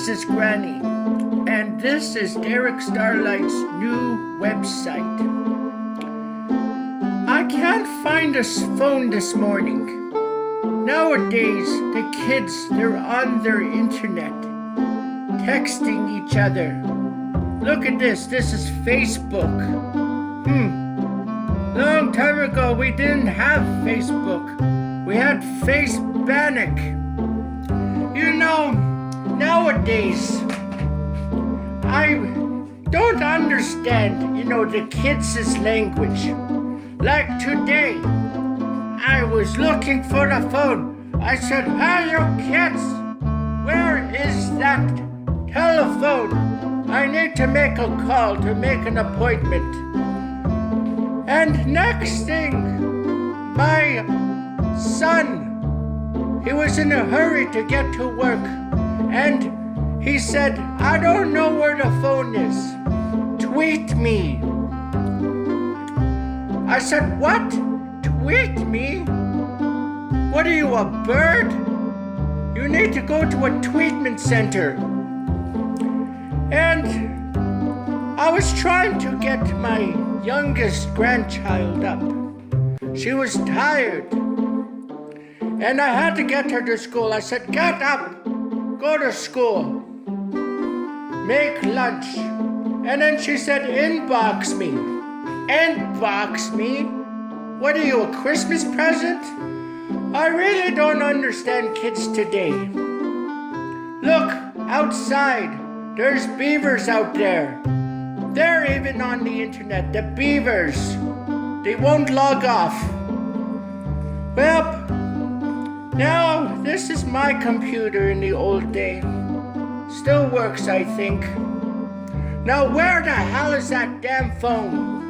this is Granny, and this is Derek Starlight's new website. I can't find a phone this morning. Nowadays, the kids, they're on their internet, texting each other. Look at this is Facebook. Long time ago, we didn't have Facebook. We had Facebanic. You know, nowadays, I don't understand, the kids' language. Like today, I was looking for the phone. I said, "Hey, you kids, where is that telephone? I need to make a call to make an appointment." And next thing, my son, he was in a hurry to get to work, and he said, "I don't know where the phone is. Tweet me." I said, "What? Tweet me? What are you, a bird? You need to go to a tweetment center." And I was trying to get my youngest grandchild up. She was tired, and I had to get her to school. I said, "Get up, go to school, make lunch." And then she said, "Inbox me." Inbox me? What are you, a Christmas present? I really don't understand kids today. Look, outside, there's beavers out there. They're even on the internet, the beavers. They won't log off. Well, now this is my computer in the old day. Still works, I think. Now where the hell is that damn phone?